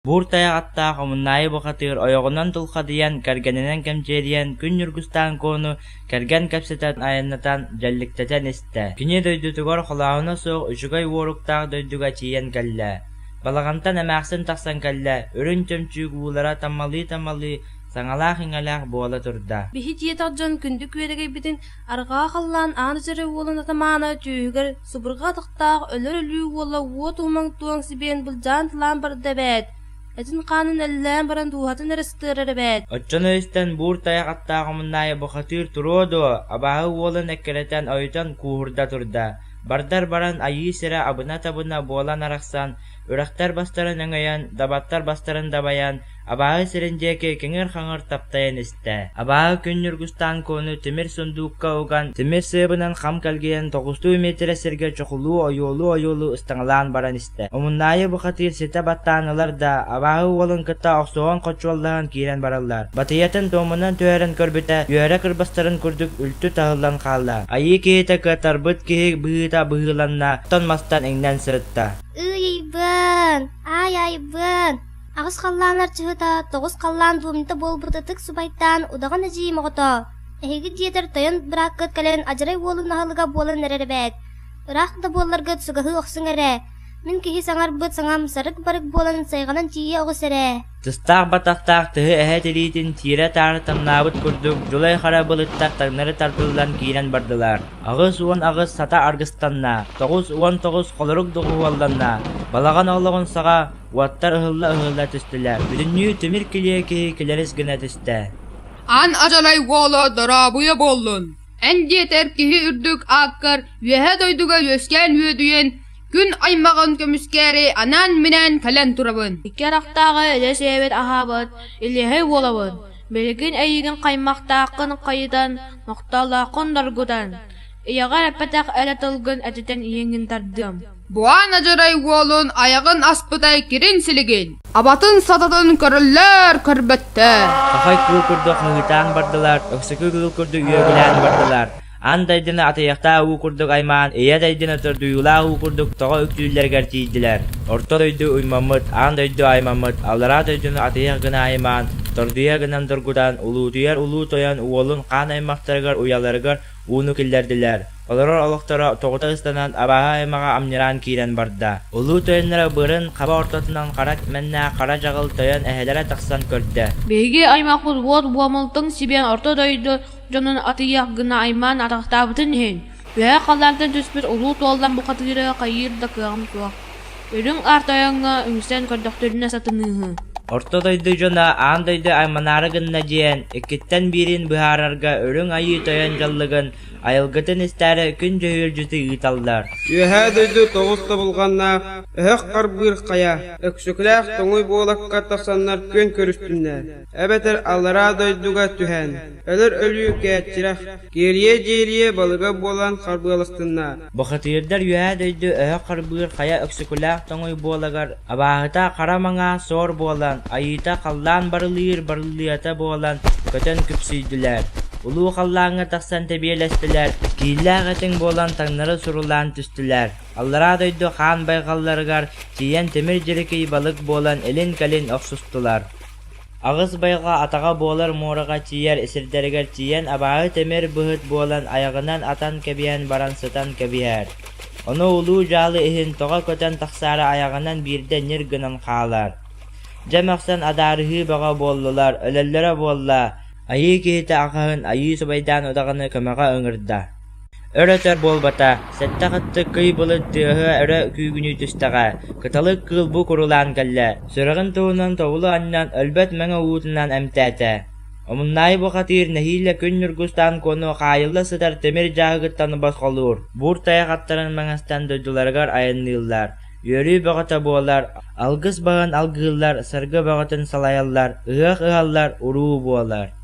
Буртая аттаа хомуннайы бохатыр ойогунан тулхадыян кэргэнэнэн кэмчэриэн күн юргустан кону кэргэн кэпсэтэн айаннатан жалликтэтэн истэ. Кини дойдутугор холауна соқ үшүгай уоруктаах дойдуга чиен кэллэ. Балагантан эмээхсэн тахсан кэллэ. Өрүн чөмчүг уулара таммалы саңалаах иңалаах буола турда. Бихи тиетаджан күндүк үедегей битин аргаа қаллан ааны жары уолын атамаана түйігер субырға тақтақ өлөр өлүү уола уо туумаң туаң сибен бұл жан тылан барды бәд. Этин қанын әллән баран туғатын әрістірі бәд. Отчаны істен бур таяқ аттағымыннайы бұқатыр тұруоду, абағы уолын әккеретен ойытан куғырда турда. Бардар баран айы сірі абына табына болан арақсан, үрақтар бастарын өңайан, дабаттар бастарын дабаян, абағы сіріндеке кеңір қаңыр таптайын істі. Абағы күн үргістан көні тимир сундуққа оған, тимир сыбынан қам кәлгейін 9 метр сірге чоқылу ойолу ұстаңылан баран істі. Омыннайы бұқатыр сеті баттанылар да, абағы олын кітта оқсуған қочуаллаған кейрен баралар. Батыятын томынан төәрін көрбіті, үйәрі кірбастарын күрдік үлті тағылан қалла. Айы кейті кітарбыт кейік бұғыта бұғыланна, тонмастан еңнен сырытта. Айбын. Ағыз қалланар чығыта, 9 қаллан дуымды бол бұрдатық субайттан удаған әжейім оғыта. Әйгі диетер тойын біраққыт кәлін ажырай олын ағылыға болын әрі бәд. Ұрақта болларға түсігіғі оқсын әрі. Мен кейі саңар бұд саңам сарық барық болын сайғанын тие оғыс әрі. Тыстақ батақтақ тығы әхет елейтін тире тары тамнабыт күрдік, жолай қара бұлыттақ тағнары тартылдан кейрен бардылар. Ағыз уан ағыз сата арғыстанна, 9 қолырық дұғуалданна. Балаған оғылығын саға уаттар ұғылла түстілер. Бүдінню түмір келеке келеріс гіне түсті. Ан ажалай уолы дарабуя болын. Әндетер кихи үрдік аққыр, веhe дойдуға өскен өдуен, күн аймағын көміскері анан менен кәлен тұрабын. Икер ақтағы әлі себет ахабыт, илехей олабын. Белгін әйігін қаймақтақын қайыдан, ноқталақын даргудан. Ияғар әппәтәқ әлі тылғын әтетен иеңін тардым. Буан ажарай уолын аяғын аспытай керін сілеген. Абатын сататын көрілер көрбетті. Қақай күл күрді қыңғытан бардылар, өксікі күл күрді үйегілән бардылар. Андайдыны атаяқта ұу күрдік айман, еядайдыны тұрды ұйыла ұу күрдік тоға өктілілергер тейділер. Орта дойды ұймамыд, андайды аймамыд, алыра дойдыны атаяқ гына айман, тұрдуя гынан тұргудан, ұлутuyar ұлу тоян уолын қан аймақтарғар ұяларғар уыну келдерділер. Оларар олықтара тоғыта ұстанан абаға аймаға амниран кейрен барда. Улу тоянлара бұрын қаба ортатынан қарат мәнна қара жағыл тоян әхелері тақсан көрді. Беге аймақуд уот буамылтың сибен орта дойды жонын атыяқ гына айман атақтабытын хен. Вәе қаллантын түспір улу толдан бұқатыры қайырда кығым туақ. Өрің артаяңға үңсен көрдіқтеріне сатынығы. Орта дойды жона андайды айманары гынна жиен, екеттен бірін бұхарарға өрің айы тоян жаллығын, айылгытын істәрі күн жойыр жүті ұйталдар. Үйәе дойды тоғызды болғанна, өйіқ қарбыр қая, өксікләқ тоңой болаққа тақсанлар көн көрістінлер. Әбәтір аллара дойдуға түхән, өлір өлі кәтчірақ, керие балыға болан қарбылықтынна. Бұқытырдар үйәе дойды өйіқ қарбыр қая өксікләқ тоңой болағар, абағыта қарамаңа сор болан, айыта қаллан барылыята болан, көтен күпсүйділер. Улуу қаллаңы тақсан тәбиелестілер, кейләғетін болан таңнары сұрулан түстілер. Аллара дойды қан байғалларғар, тиен темір жерекей балық болан әлін кәлін оқсустылар. Ағыз байға атаға болар мораға тиер есірдергер тиен абағы темір бұғыт болан аяғынан атан кәбиян баран сытан кәбияр. Оны улуу жалы ихин тоға көтен тақсары аяғынан бірде нер гынан қалар. Жамақсан адарығы баға болдылар, өлелері болла. Айы кейті ағағын айы собайдан одағыны көміға өңірді. Өрөтер болбата, сәтті қытты күй бұлыт түйігі өрі күйгіні түстіға, кыталық қыл бұ құрулан кәлі, сұрағын туынан тоғылы аннан өлбәт мәңі уытынан әмтәті. Омыннайы бұқатыр нәхейлі күн үргістан кону қайылы сыдар темір жағығыттаны басқалуыр. Бұр таяқаттарын мәңістан дөйділергар айынлылар. Йөрі бағыта болар, алғыз бағын алғылар, сырғы бағытын салайалар, ұғық ұғалар, ұру болар.